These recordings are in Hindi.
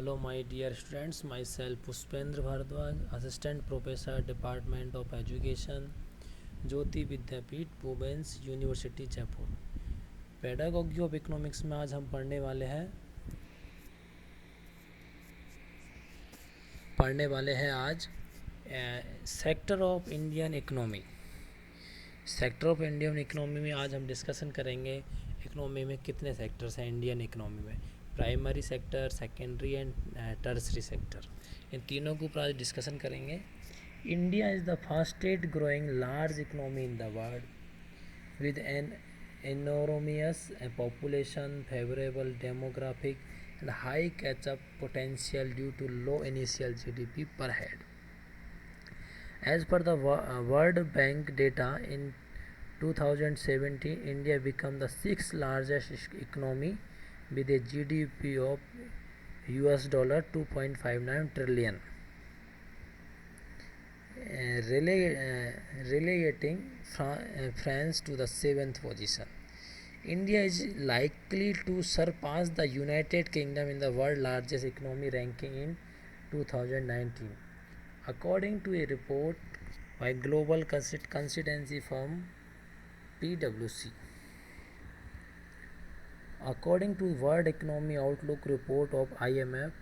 Hello, my dear students. Myself Puspendra Bhardwaj, Assistant Professor, Department of Education, Jyoti Vidyapeeth, women's university Jaipur. Pedagogy of economics में आज हम पढ़ने वाले हैं आज sector of Indian economy. Sector of Indian economy में आज हम डिस्कशन करेंगे इकोनॉमी में कितने सेक्टर्स हैं इंडियन इकोनॉमी में। Primary sector, secondary and tertiary sector, इन तीनों के ऊपर आज डिस्कशन करेंगे। India is the fastest growing large economy in the world with an enormous population, favorable demographic, and high catch-up potential due to low initial GDP per head. As per the World Bank data in 2017, India became the sixth largest economy with a GDP of US dollar 2.59 trillion. Relegating France to the 7th position. India is likely to surpass the United Kingdom in the world largest economy ranking in 2019, according to a report by global consultancy firm PwC. According to World Economy Outlook report of IMF,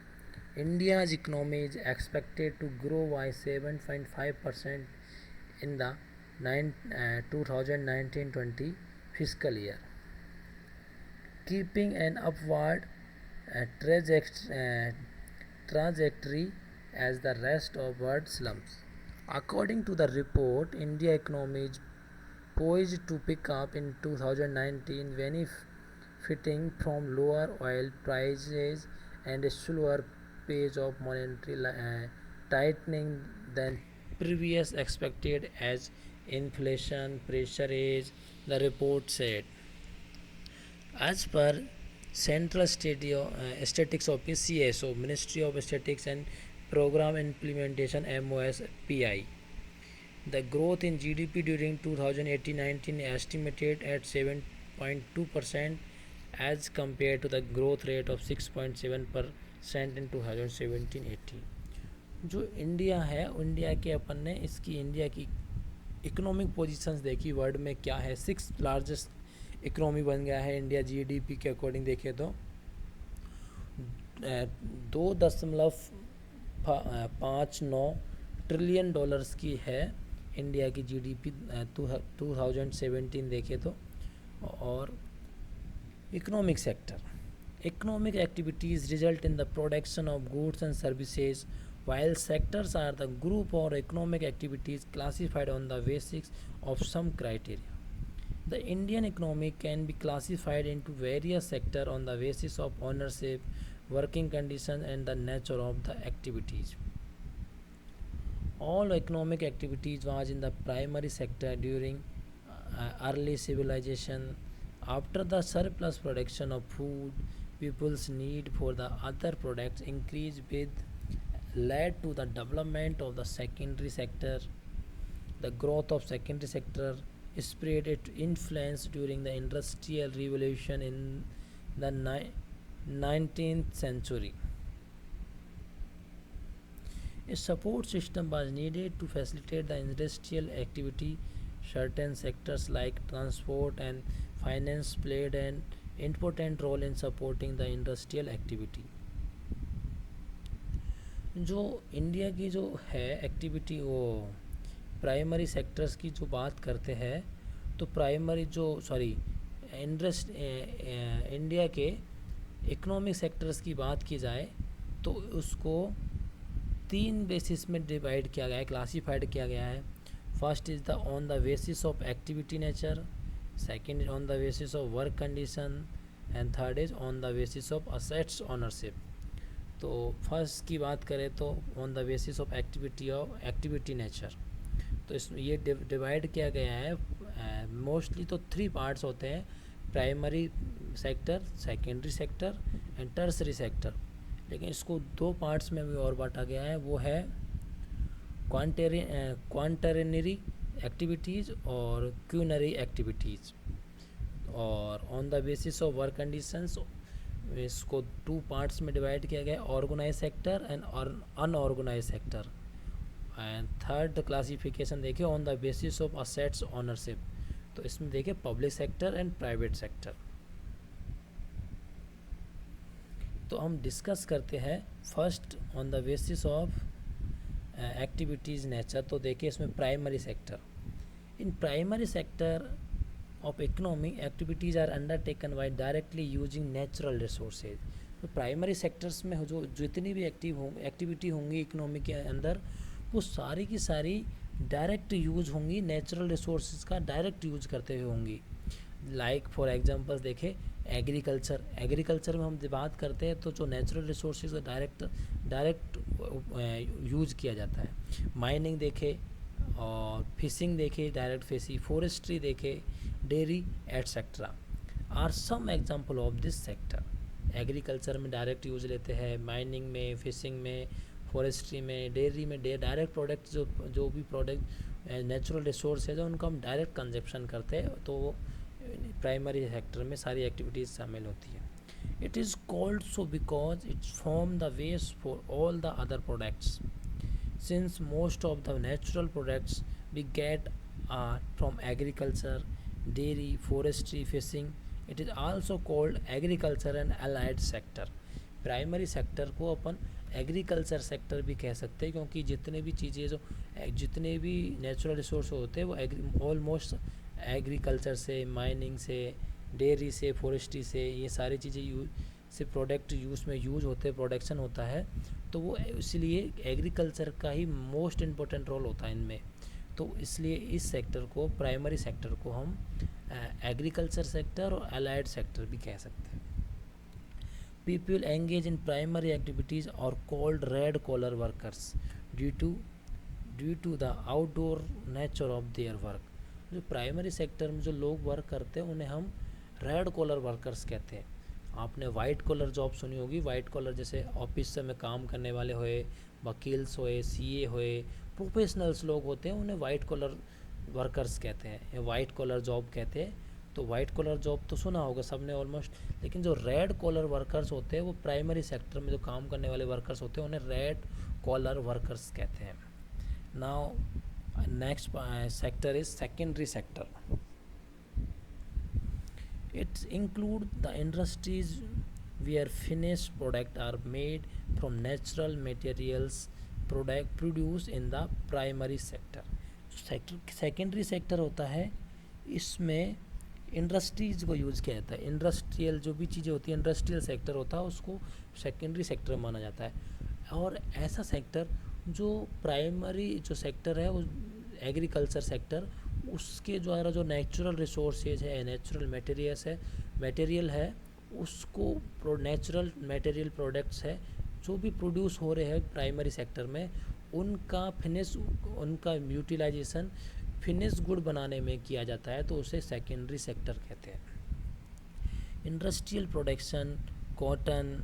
India's economy is expected to grow by 7.5% in the 2019-20 fiscal year, keeping an upward trajectory as the rest of world slumps. According to the report, India economy is poised to pick up in 2019, benefiting from lower oil prices and a slower pace of monetary tightening than previous expected as inflation pressure is, the report said. As per Central Statistics Office CSO, Ministry of Statistics and Program Implementation MOSPI, the growth in GDP during 2018-19 estimated at 7.2% as compared to the growth rate of 6.7% in 2017-18. जो इंडिया है, इंडिया के अपन ने इसकी इंडिया की इकोनॉमिक पोजीशंस देखी वर्ल्ड में क्या है। सिक्स लार्जेस्ट इकोनॉमी बन गया है इंडिया जीडीपी के अकॉर्डिंग देखें तो 2.59 ट्रिलियन डॉलर्स की है इंडिया की जीडीपी 2017 देखें तो। और economic sector, economic activities result in the production of goods and services, while sectors are the group or economic activities classified on the basis of some criteria. The Indian economy can be classified into various sectors on the basis of ownership, working conditions, and the nature of the activities. All economic activities was in the primary sector during early civilization. After the surplus production of food, people's need for the other products increased, with led to the development of the secondary sector. The growth of secondary sector spread its influence during the industrial revolution in the 19th century. A support system was needed to facilitate the industrial activity. Certain sectors like transport and finance played an important role in supporting the industrial activity. जो इंडिया की जो है एक्टिविटी, वो प्राइमरी सेक्टर्स की जो बात करते हैं तो प्राइमरी इंडिया के इकोनॉमिक सेक्टर्स की बात की जाए तो उसको 3 बेसिस में डिवाइड किया गया है, क्लासीफाइड किया गया है। First is the on the basis of activity nature, second is on the basis of work condition, and third is on the basis of assets ownership. तो फर्स्ट की बात करें तो on the basis of activity nature, तो ये डिवाइड किया गया है। मोस्टली तो 3 पार्ट्स होते हैं, primary sector, secondary sector and tertiary sector, लेकिन इसको 2 पार्ट्स में भी और बांटा गया है। वो है क्वांटरनरी एक्टिविटीज़ और क्यूनरी एक्टिविटीज़। और on the basis of work conditions, इसको टू पार्ट्स में डिवाइड किया गया, organise sector and unorganise sector. And third classification देखिए on the basis of assets ownership, तो इसमें देखिए public sector and private sector. तो हम डिस्कस करते हैं first on the basis of activities nature. तो देखिए इसमें primary sector, in primary sector of economy activities are undertaken by directly using natural resources. तो प्राइमरी सेक्टर्स में जो जितनी भी एक्टिविटी होंगी इकोनॉमी के अंदर, वो सारी की सारी डायरेक्ट यूज होंगी, नेचुरल रिसोर्सेज का डायरेक्ट यूज करते हुए होंगी। लाइक फॉर एग्जांपल देखें एग्रीकल्चर में हम बात करते हैं तो जो नेचुरल रिसोर्सेज का डायरेक्ट यूज किया जाता है। माइनिंग देखें और फिशिंग देखें, डायरेक्ट फिशिंग, फॉरेस्ट्री देखें, dairy etcetera are some example of this sector. Agriculture में डायरेक्ट यूज लेते हैं, माइनिंग में, फिशिंग में, फॉरेस्ट्री में, डेयरी में डायरेक्ट प्रोडक्ट जो भी प्रोडक्ट नेचुरल रिसोर्स है जो उनका हम डायरेक्ट कंजप्शन करते हैं, तो प्राइमरी सेक्टर में सारी एक्टिविटीज़ शामिल होती है। It is called so because it's form the waste for all the other products, since most of the natural products we get are from agriculture, dairy, forestry, fishing. It is also called agriculture and allied sector. Primary sector को अपन एग्रीकल्चर सेक्टर भी कह सकते हैं, क्योंकि जितने भी चीज़ें जो जितने भी नेचुरल रिसोर्स होते हैं वो ऑलमोस्ट एग्रीकल्चर से, माइनिंग से, डेयरी से, फॉरेस्ट्री से, ये सारी चीज़ें से प्रोडक्ट यूज़ में यूज होते हैं, प्रोडक्शन होता है, तो वो इसलिए एग्रीकल्चर का ही मोस्ट इम्पोर्टेंट रोल होता है इनमें। तो इसलिए इस सेक्टर को, प्राइमरी सेक्टर को हम एग्रीकल्चर सेक्टर और अलाइड सेक्टर भी कह सकते हैं। People engage in primary activities are called red collar workers due to the outdoor nature of their work। जो प्राइमरी सेक्टर में जो लोग वर्क करते हैं उन्हें हम रेड कॉलर वर्कर्स कहते हैं। आपने वाइट कॉलर जॉब सुनी होगी, वाइट कॉलर जैसे ऑफिस में काम करने वाले होए, वकील्स होए, सीए होए, प्रोफेशनल्स लोग होते हैं, उन्हें वाइट कॉलर वर्कर्स कहते हैं या वाइट कॉलर जॉब कहते हैं। तो वाइट कॉलर जॉब तो सुना होगा सबने ऑलमोस्ट, लेकिन जो रेड कॉलर वर्कर्स होते हैं वो प्राइमरी सेक्टर में जो काम करने वाले वर्कर्स होते हैं उन्हें रेड कॉलर वर्कर्स कहते हैं। Now next sector is secondary sector. It's include the industries where finished product are made from natural materials product produced in the primary sector। Secondary sector होता है, इसमें इंडस्ट्रीज़ को यूज़ किया जाता है। इंडस्ट्रियल जो भी चीज़ें होती हैं, इंडस्ट्रियल सेक्टर होता है, उसको सेकेंडरी सेक्टर माना जाता है। और ऐसा सेक्टर जो प्राइमरी जो सेक्टर है वो एग्रीकल्चर सेक्टर, उसके द्वारा जो नेचुरल रिसोर्सेज है, नेचुरल मटेरियल है, उसको नेचुरल मटेरियल प्रोडक्ट्स है जो भी प्रोड्यूस हो रहे हैं प्राइमरी सेक्टर में, उनका यूटिलाइजेशन फिनिश गुड बनाने में किया जाता है, तो उसे सेकेंडरी सेक्टर कहते हैं। Industrial production, cotton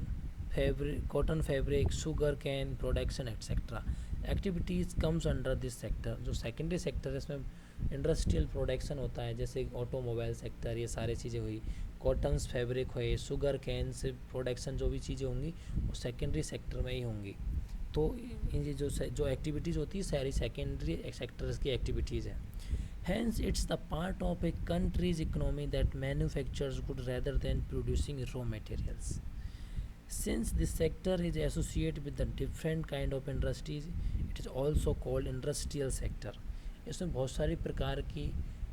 fabric, sugar cane production etcetera activities comes under this sector. जो सेकेंडरी सेक्टर है इसमें इंडस्ट्रियल प्रोडक्शन होता है, जैसे ऑटोमोबाइल सेक्टर, ये सारी चीज़ें हुई, कॉटन्स फैब्रिक हुए, शुगर कैन से प्रोडक्शन, जो भी चीज़ें होंगी वो सेकेंडरी सेक्टर में ही होंगी। तो ये जो एक्टिविटीज़ होती है सारी सेकेंडरी सेक्टर्स की एक्टिविटीज़ है। Hence, it's the part of a country's economy that manufactures goods rather than producing raw materials. Since this sector is associated with the different kind of industries, it is also called industrial sector। इसमें बहुत सारी प्रकार की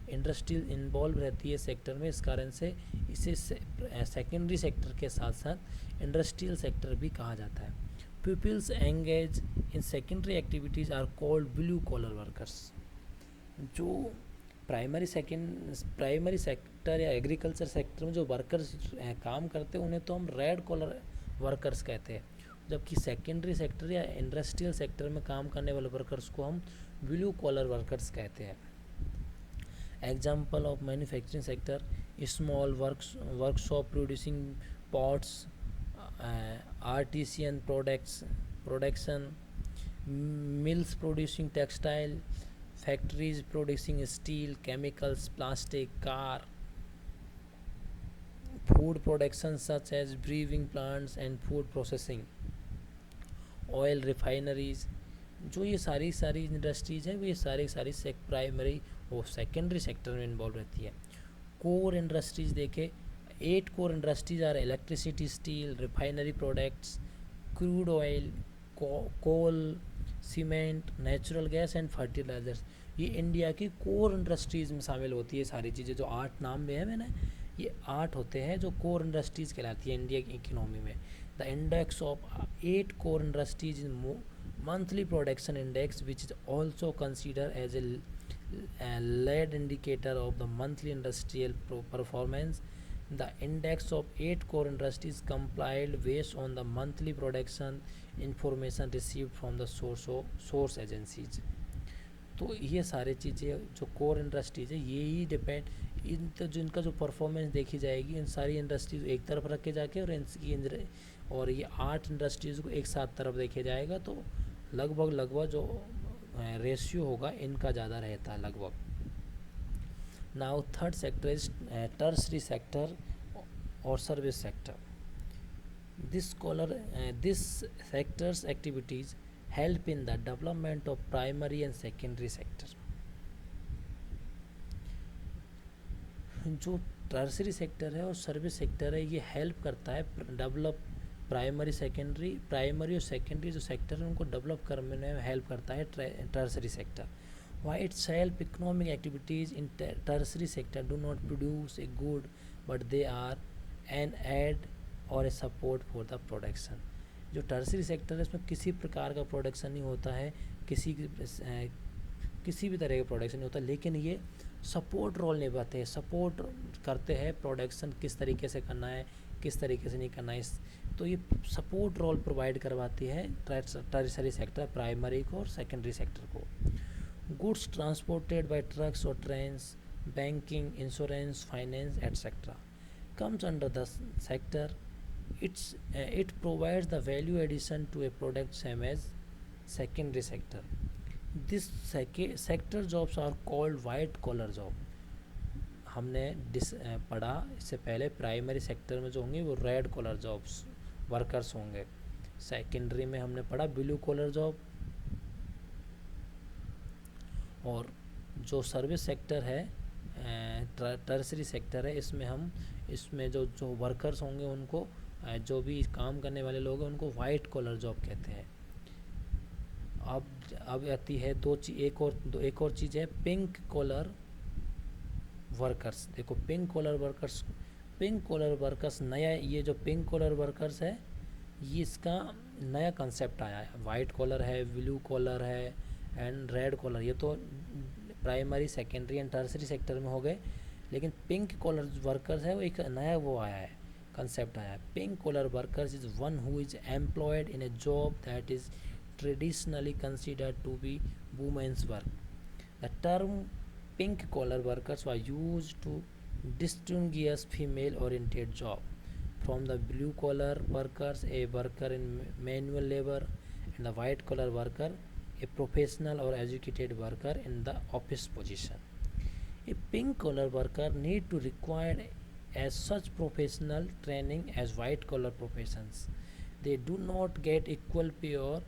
इंडस्ट्रियल इन्वॉल्व रहती है सेक्टर में, इस कारण से इसे सेकेंडरी सेक्टर के साथ साथ इंडस्ट्रियल सेक्टर भी कहा जाता है। Pupils engage in secondary activities are called blue collar workers। जो प्राइमरी सेक्टर या एग्रीकल्चर सेक्टर में जो वर्कर्स काम करते हैं उन्हें तो हम रेड कॉलर वर्कर्स कहते हैं, जबकि सेकेंडरी सेक्टर या इंडस्ट्रियल सेक्टर में काम करने वाले वर्कर्स को हम ब्लू कॉलर वर्कर्स कहते हैं। Example of manufacturing sector, small workshop producing pots, artisan production, mills producing textile, factories producing steel, chemicals, plastic, car, food production such as brewing plants and food processing, oil refineries. जो ये सारी सारी इंडस्ट्रीज़ है वो ये सारी सारी प्राइमरी और सेकेंडरी सेक्टर में इन्वॉल्व रहती है. कोर इंडस्ट्रीज़ देखे, 8 core industries are electricity, steel, refinery products, crude oil, coal, cement, natural gas and fertilisers. ये इंडिया की कोर इंडस्ट्रीज़ में शामिल होती है सारी चीज़ें. जो 8 नाम में है मैंने, ये 8 होते हैं जो कोर इंडस्ट्रीज़ कहलाती है इंडिया की इकोनॉमी में. The index of 8 core industries in monthly production index, which is also considered as a lead indicator of the monthly industrial performance. The index of 8 core industries compiled based on the monthly production information received from the source agencies. तो ये सारी चीज़ें जो कोर इंडस्ट्रीज है यही डिपेंड इन तो जिनका जो परफॉर्मेंस देखी जाएगी इन सारी इंडस्ट्रीज एक तरफ रखे जाके और ये 8 इंडस्ट्रीज़ को एक साथ तरफ देखे जाएगा तो लगभग जो रेशियो होगा इनका ज़्यादा रहता है लगभग. Now third sector is tertiary sector और service sector. This sectors activities help in the development of primary and secondary sector. जो टर्सरी सेक्टर है और सर्विस सेक्टर है ये हेल्प करता है डेवलप प्राइमरी और सेकेंडरी जो सेक्टर है उनको डेवलप करने में हेल्प करता है tertiary sector. Why it's help economic activities in tertiary sector do not produce a good but they are an aid और a support for the production. जो टर्सरी सेक्टर है इसमें किसी प्रकार का प्रोडक्शन नहीं होता है, किसी भी तरह का प्रोडक्शन नहीं होता, लेकिन ये सपोर्ट रोल निभाते हैं, सपोर्ट करते हैं प्रोडक्शन किस तरीके से करना है किस तरीके से नहीं करना है. तो ये सपोर्ट रोल प्रोवाइड करवाती है टर्सरी सेक्टर प्राइमरी को और सेकेंडरी सेक्टर को. गुड्स ट्रांसपोर्टेड बाय ट्रक्स और trains, banking, insurance, finance etcetera comes under the sector. It provides the value addition to a product same as secondary sector. This sector jobs are called white collar job. हमने पढ़ा इससे पहले प्राइमरी सेक्टर में जो होंगे वो रेड कॉलर जॉब्स वर्कर्स होंगे, सेकेंडरी में हमने पढ़ा ब्लू कॉलर जॉब, और जो सर्विस सेक्टर है टर्सरी सेक्टर है इसमें जो वर्कर्स होंगे उनको जो भी काम करने वाले लोग हैं उनको वाइट कॉलर जॉब कहते हैं. अब आती है एक और चीज़ है पिंक कॉलर वर्कर्स. देखो पिंक कॉलर वर्कर्स नया, ये जो पिंक कॉलर वर्कर्स है ये इसका नया कंसेप्ट आया है. वाइट कॉलर है, ब्लू कॉलर है एंड रेड कॉलर, ये तो primary secondary and tertiary sector में हो गए, लेकिन पिंक कॉलर वर्कर्स है वो एक नया वो आया है कंसेप्ट आया है. Pink collar workers is one who is employed in a job that is traditionally considered to be women's work. The term pink collar workers were used to distinguish female oriented job from the blue collar workers, a worker in manual labor, and the white collar worker, a professional or educated worker in the office position. A pink collar worker need to require as such professional training as white collar professions. They do not get equal pay or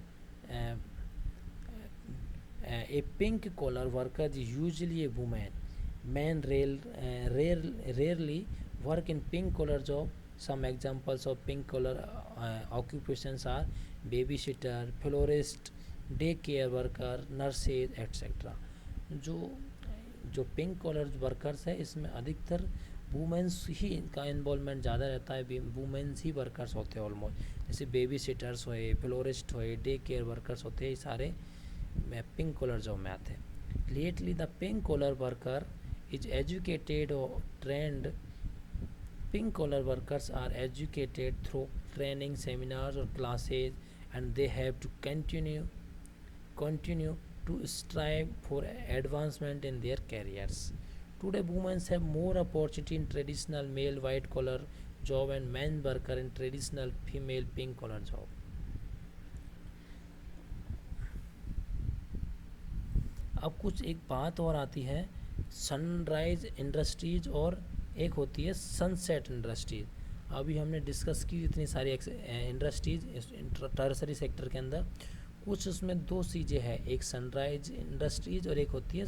a pink collar worker is usually a woman. Men rarely work in pink collar job. Some examples of pink collar occupations are babysitter, florist, day care worker, nurses, etc. जो पिंक कॉलर वर्कर्स है इसमें अधिकतर वुमेंस ही इनका इन्वॉल्वमेंट ज़्यादा रहता है. वुमेंस ही वर्कर्स होते हैं ऑलमोस्ट, जैसे बेबी सिटर्स हुए, फ्लोरिस्ट हुए, डे केयर वर्कर्स होते हैं, ये सारे पिंक कॉलर जॉब में आते हैं. Lately the pink collar worker is educated और trained. Pink collar workers are educated through training, seminars और classes, and they have to continue to strive for advancement in their careers. Today women have more opportunity in traditional male white collar job and men worker in traditional female pink collar job. अब कुछ एक बात और आती है सनराइज इंडस्ट्रीज और एक होती है सनसेट इंडस्ट्रीज। अभी हमने डिस्कस की इतनी सारी इंडस्ट्रीज टर्सरी सेक्टर के अंदर, कुछ उसमें दो चीज़ें हैं, एक सनराइज इंडस्ट्रीज और एक होती है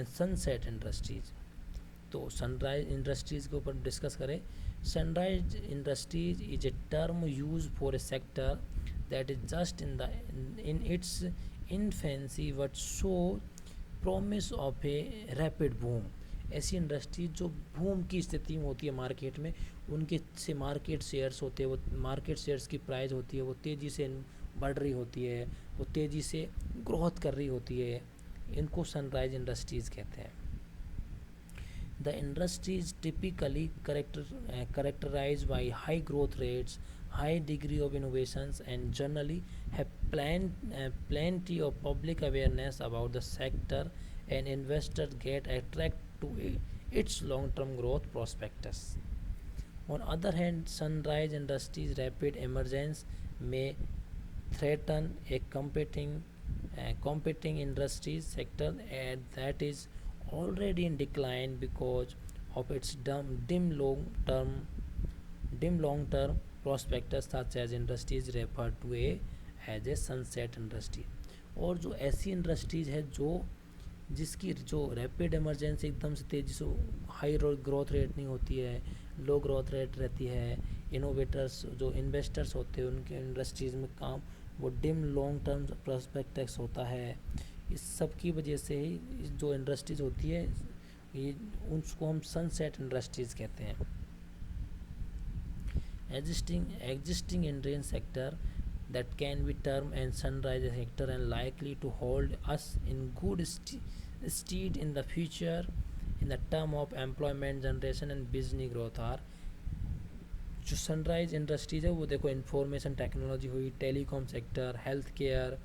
सनसेट इंडस्ट्रीज। तो सनराइज इंडस्ट्रीज़ के ऊपर डिस्कस करें। Sunrise industries is a term use for A sector that is just in its infancy but show promise of a rapid boom. ऐसी इंडस्ट्री जो बूम की स्थिति में होती है मार्केट में, उनके से मार्केट शेयर्स होते हैं, वो मार्केट शेयर्स की प्राइस होती है वो तेज़ी से बढ़ रही होती है, वो तेज़ी से ग्रोथ कर रही होती है, इनको सनराइज इंडस्ट्रीज़ कहते हैं। The industry is typically characterized by high growth rates, high degree of innovations, and generally have plenty of public awareness about the sector, and investors get attracted to its long-term growth prospectus. On other hand, sunrise industries' rapid emergence may threaten a competing industry sector that is already in decline because of its dim long-term prospectus, such as industries referred to as a sunset industry। और जो ऐसी इंडस्ट्रीज है जो जिसकी जो रैपिड इमरजेंसी एकदम से तेज़ी से हाई ग्रोथ रेट नहीं होती है, लो ग्रोथ रेट रहती है, इनोवेटर्स जो इन्वेस्टर्स होते हैं उनके इंडस्ट्रीज़ में काम वो डिम लॉन्ग टर्म प्रोस्पेक्टस होता है, इस सब की वजह से ही जो इंडस्ट्रीज़ होती है ये उसको हम सनसेट इंडस्ट्रीज़ कहते हैं। Existing Indian sector that can be termed as sunrise sector and likely to hold us in good stead in the future in the term of employment generation and business growth are जो सनराइज इंडस्ट्रीज है वो देखो इंफॉर्मेशन टेक्नोलॉजी हुई, telecom sector, health care,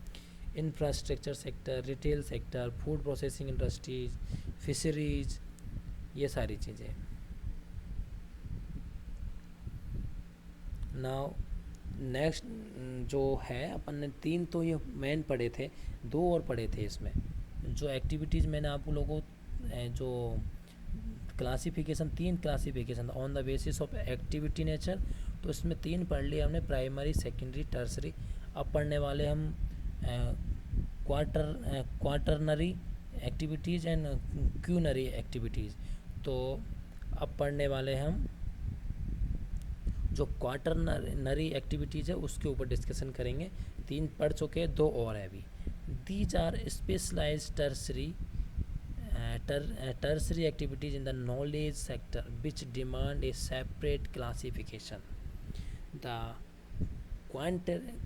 infrastructure sector, retail sector, food processing industries, fisheries, ये सारी चीज़ें। नाउ नेक्स्ट जो है अपन ने तीन तो ये मेन पढ़े थे, दो और पढ़े थे इसमें। जो एक्टिविटीज़ मैंने आप लोगों को जो क्लासिफिकेशन, तीन classification on the basis of activity nature, तो इसमें तीन पढ़ लिया हमने, प्राइमरी, सेकेंडरी, टर्सरी। अब पढ़ने वाले हम quaternary activities and quinary activities. तो अब पढ़ने वाले हम जो क्वार्टरनरी एक्टिविटीज़ है उसके ऊपर डिस्कशन करेंगे। तीन पढ़ चुके, दो और है अभी। These are specialised tertiary activities in the knowledge sector which demand a separate classification. The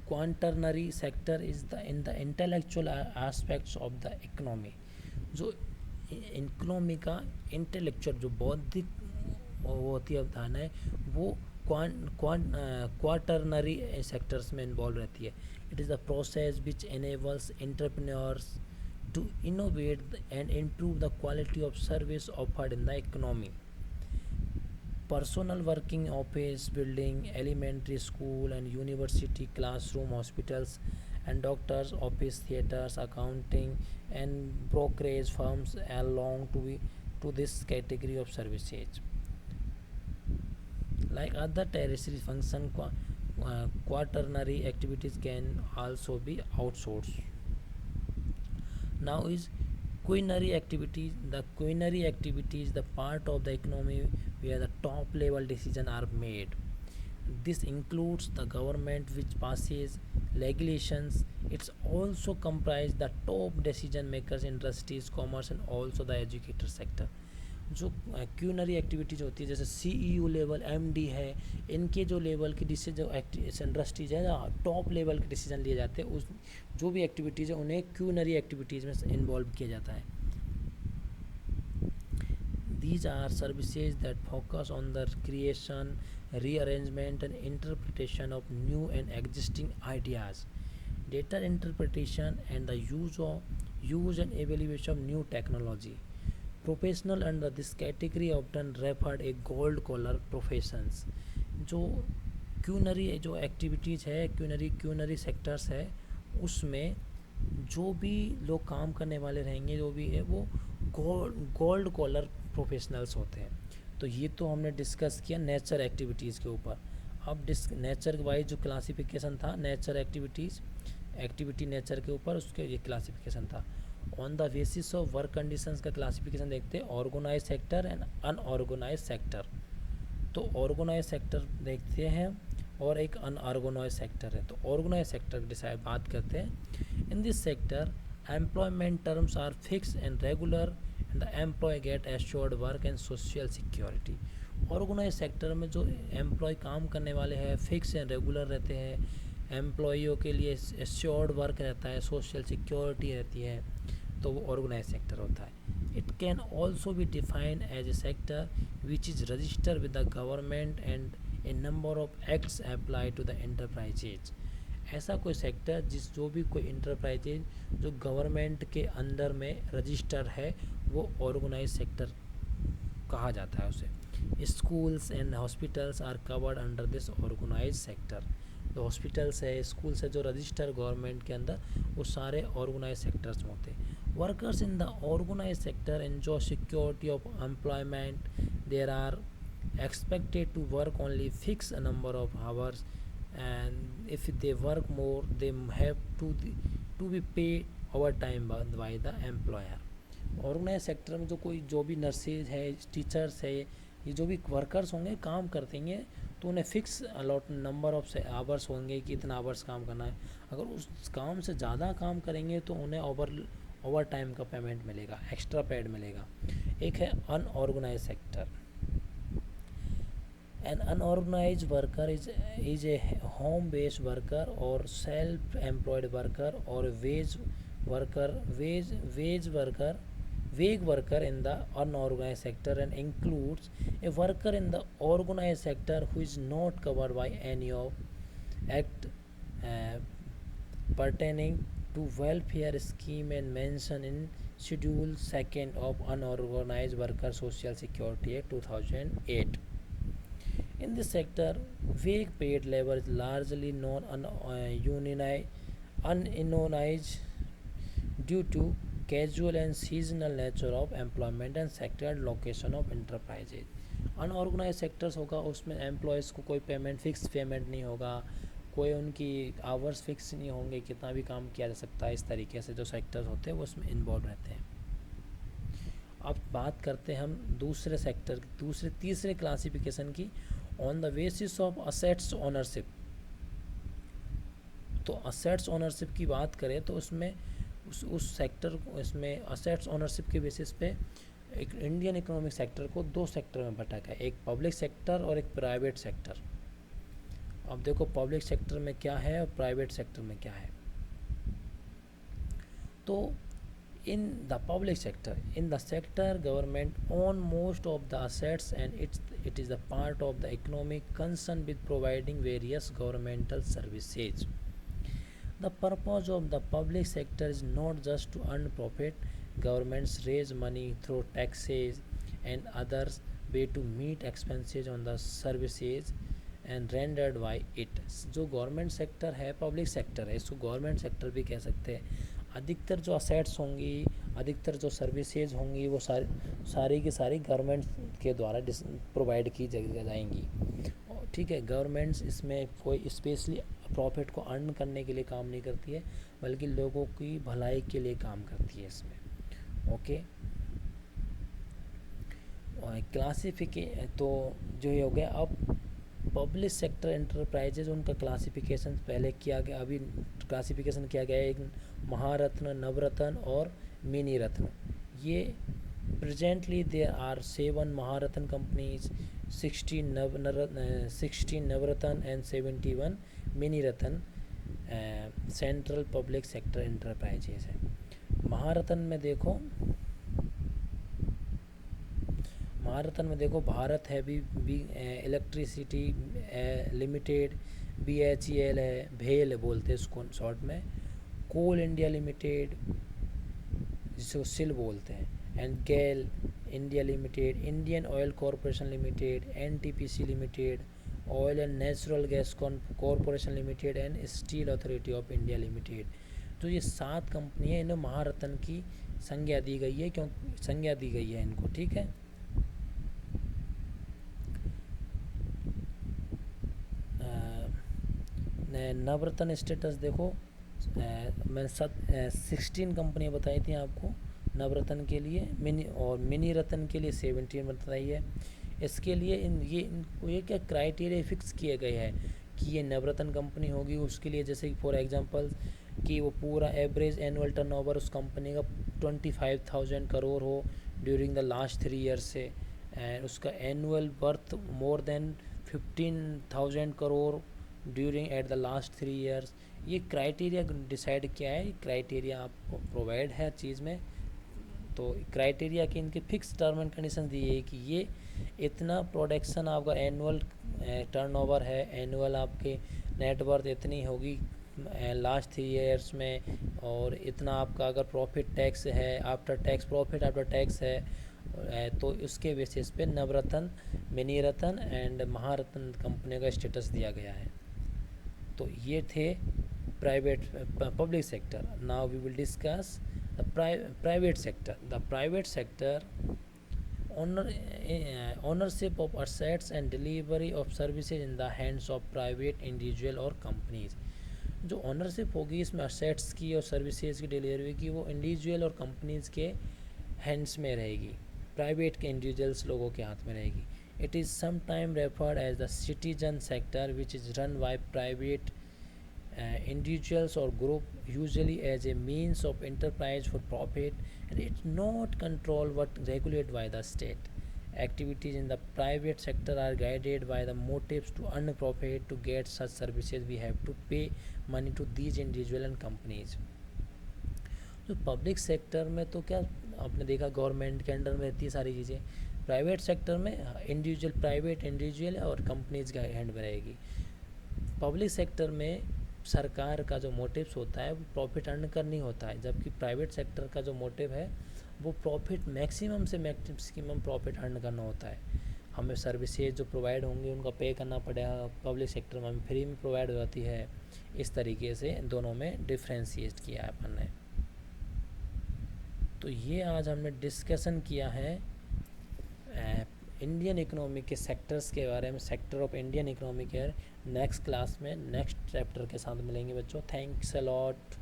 quaternary sector is in the intellectual aspects of the economy। जो इकोनॉमी का इंटेलेक्चुअल जो बौद्धिक वो होती है अवधारणा है वो क्वार्टरनरी सेक्टर्स में इन्वॉल्व रहती है। It is the process which enables entrepreneurs to innovate and improve the quality of service offered in the economy। Personal working office building, elementary school and university classroom, hospitals and doctors office, theaters, accounting and brokerage firms belong to this category of services। Like other tertiary function, quaternary activities can also be outsourced। Now is quaternary activities. The quaternary activity is the part of the economy where the top level decisions are made. This includes the government which passes regulations. It's also comprise the top decision makers, industries, commerce and also the educator sector। जो क्यूनरी एक्टिविटीज़ होती है जैसे CEO लेवल, MD है, इनके जो लेवल की जो इंडस्ट्रीज है टॉप लेवल के डिसीजन लिए जाते हैं, उस जो भी एक्टिविटीज़ है उन्हें क्यूनरी एक्टिविटीज़ में इन्वॉल्व किया जाता है। These are services that focus on the creation, rearrangement and interpretation of new and existing ideas, data interpretation and the use and evaluation of new technology। Professional under this category often referred a gold collar professions। जो क्यूनरी जो एक्टिविटीज़ है, क्यूनरी सेक्टर्स है, उसमें जो भी लोग काम करने वाले रहेंगे जो भी है वो गोल्ड कॉलर प्रोफेशनल्स होते हैं। तो ये तो हमने डिस्कस किया नेचर एक्टिविटीज़ के ऊपर। अब नेचर वाइज जो क्लासिफिकेशन था नेचर एक्टिविटीज़ एक्टिविटी नेचर के ऊपर, उसके ये क्लासिफिकेशन था। On the basis of work conditions का क्लासिफिकेशन देखते हैं, organise sector and unorganise sector. तो ऑर्गेनाइज सेक्टर देखते हैं और एक अनऑर्गेनाइज सेक्टर है। तो ऑर्गेनाइज सेक्टर की डिसाइड बात करते हैं। In this sector employment terms are fix and regular and the employ get assured work and social security. Organise sector में जो एम्प्लॉय काम करने वाले हैं फिक्स एंड रेगुलर रहते हैं, एम्प्लॉयों के लिए एश्योर्ड वर्क रहता है, सोशल सिक्योरिटी रहती है, तो वो ऑर्गेनाइज सेक्टर होता है। It can also be defined as a sector which is registered with the government and a number of acts apply to the enterprises. ऐसा कोई सेक्टर जो भी कोई इंटरप्राइजेज जो गवर्नमेंट के अंदर में रजिस्टर है वो ऑर्गेनाइज सेक्टर कहा जाता है उसे। Schools and hospitals are covered under this organise sector. जो हॉस्पिटल्स है, स्कूल्स है जो रजिस्टर गवर्नमेंट के अंदर, वो सारे ऑर्गेनाइज सेक्टर्स में होते हैं। Workers in the organise sector enjoy security of employment. There are expected to work only fixed number of hours, and if they work more they have to be paid overtime by the employer। Organise sector में जो भी नर्सेज है, टीचर्स है, ये जो भी वर्कर्स होंगे काम करते हैं, तो उन्हें fix allot number of hours होंगे कि इतना आवर्स काम करना है। अगर उस काम से ज़्यादा काम करेंगे तो उन्हें ओवर टाइम का पेमेंट मिलेगा, एक्स्ट्रा पेड मिलेगा। एक है unorganise sector. An unorganized worker is a home-based worker or self-employed worker or wage worker in the unorganized sector, and includes a worker in the organized sector who is not covered by any of act uh, pertaining to welfare scheme and mentioned in Schedule 2nd of Unorganized Worker Social Security Act 2008। In this sector, wage paid labor is largely unionized due to casual and seasonal nature of employment and sector location of enterprises। Unorganise sectors होगा, उसमें एम्प्लॉयज़ को कोई पेमेंट फिक्स पेमेंट नहीं होगा, कोई उनकी आवर्स फिक्स नहीं होंगे, कितना भी काम किया जा सकता है। इस तरीके से जो सेक्टर्स होते हैं वो उसमें इन्वॉल्व रहते हैं। अब बात करते हैं हम दूसरे सेक्टर तीसरे क्लासिफिकेशन की, on the basis of assets ownership. तो असेट्स ओनरशिप की बात करें तो उसमें उस सेक्टर को, इसमें असेट्स ओनरशिप के बेसिस पे एक इंडियन इकोनॉमिक सेक्टर को दो सेक्टर में बटा है, एक पब्लिक सेक्टर और एक प्राइवेट सेक्टर। अब देखो पब्लिक सेक्टर में क्या है और प्राइवेट सेक्टर में क्या है। तो in the public sector, in the sector government own most of the assets and it is a part of the economic concerned with providing various governmental services। The purpose of the public sector is not just to earn profit. Governments raise money through taxes and others way to meet expenses on the services and rendered by it। जो गवर्नमेंट सेक्टर है, पब्लिक सेक्टर है, इसको गवर्नमेंट सेक्टर भी कह सकते हैं। अधिकतर जो असेट्स होंगी, अधिकतर जो सर्विसेज होंगी, वो सारी की सारी गवर्नमेंट के द्वारा प्रोवाइड की जाएंगी। ठीक है, गवर्नमेंट्स इसमें कोई स्पेशली प्रॉफिट को अर्न करने के लिए काम नहीं करती है, बल्कि लोगों की भलाई के लिए काम करती है इसमें। ओके, और तो जो ये हो गया। अब पब्लिक सेक्टर एंटरप्राइजेज, उनका क्लासिफिकेशन पहले किया गया, अभी क्लासिफिकेशन किया गया है एक महारत्न, नवरत्न और मिनी रत्न। ये presently there are 7 Maharatna companies, 16 Navratna and 71 mini Ratna central public sector enterprises है। महारत्न में देखो भारत है, भी इलेक्ट्रिसिटी लिमिटेड, BHEL है, भेल बोलते हैं इसको शॉर्ट में, कोल इंडिया लिमिटेड जिसको सिल बोलते हैं, and GAIL India limited, Indian oil corporation limited, NTPC limited, oil and natural gas corporation limited and steel authority of India limited. तो ये 7 कंपनी है, इन्हें महारत्न की संज्ञा दी गई है, इनको। ठीक है, नवरत्न स्टेटस देखो, मैंने 16 कंपनियाँ बताई थी आपको नवरत्न के लिए, मिनी रत्न के लिए 17 बताई है। इसके लिए ये क्या क्राइटेरिया फिक्स किए गए हैं कि ये नवरत्न कंपनी होगी, उसके लिए जैसे कि फॉर एग्जांपल कि वो पूरा एवरेज एनुअल टर्नओवर उस कंपनी का 25,000 करोड़ हो ड्यूरिंग द लास्ट 3 ईयर्स से, एंड उसका annual worth more than 15,000 crore during at the last 3 years. ये क्राइटेरिया डिसाइड किया है, क्राइटेरिया आपको प्रोवाइड है हर चीज़ में। तो क्राइटेरिया की इनके फिक्स टर्म एंड कंडीशन दी है कि ये इतना प्रोडक्शन आपका एनुअल टर्नओवर है, एनुअल आपके नेटवर्थ इतनी होगी लास्ट 3 ईयर्स में, और इतना आपका अगर प्रॉफिट टैक्स है, after tax profit after tax है, तो उसके बेसिस पे Navratna, mini ratna and Maharatna company का स्टेटस दिया गया है। तो ये थे private public sector. Now we will discuss the private sector. The private sector ownership of assets and delivery of services in the hands of private individual और companies। जो ओनरशिप होगी इसमें असेट्स की और सर्विसेज की डिलीवरी की, वो इंडिविजुअल और कंपनीज के हैंड्स में रहेगी, प्राइवेट के इंडिविजुअल्स लोगों के हाथ में रहेगी। It is sometime referred as the citizen sector which is run by private individuals or group, usually as a means of enterprise for profit, and it's not controlled but regulated by the state. Activities in the private sector are guided by the motives to earn profit. To get such services we have to pay money to these individual and companies. तो पब्लिक सेक्टर में तो क्या आपने देखा गवर्नमेंट के अंडर में रहती है सारी चीज़ें, प्राइवेट सेक्टर में इंडिविजुअल, प्राइवेट इंडिविजुअल और कंपनीज का हैंड में रहेगी। पब्लिक सेक्टर में सरकार का जो मोटिव्स होता है वो प्रॉफिट अर्न करनी होता है, जबकि प्राइवेट सेक्टर का जो मोटिव है वो प्रॉफिट मैक्सिमम से मैक्सिमम प्रॉफिट अर्न करना होता है। हमें सर्विसेज जो प्रोवाइड होंगी उनका पे करना पड़ेगा, पब्लिक सेक्टर में हमें फ्री में प्रोवाइड हो जाती है। इस तरीके से दोनों में डिफ्रेंशिएट किया है अपन ने। तो ये आज हमने डिस्कशन किया है इंडियन इकोनॉमी के सेक्टर्स के बारे में, सेक्टर ऑफ इंडियन इकोनॉमी के। नेक्स्ट क्लास में नेक्स्ट चैप्टर के साथ मिलेंगे बच्चों। Thanks a lot.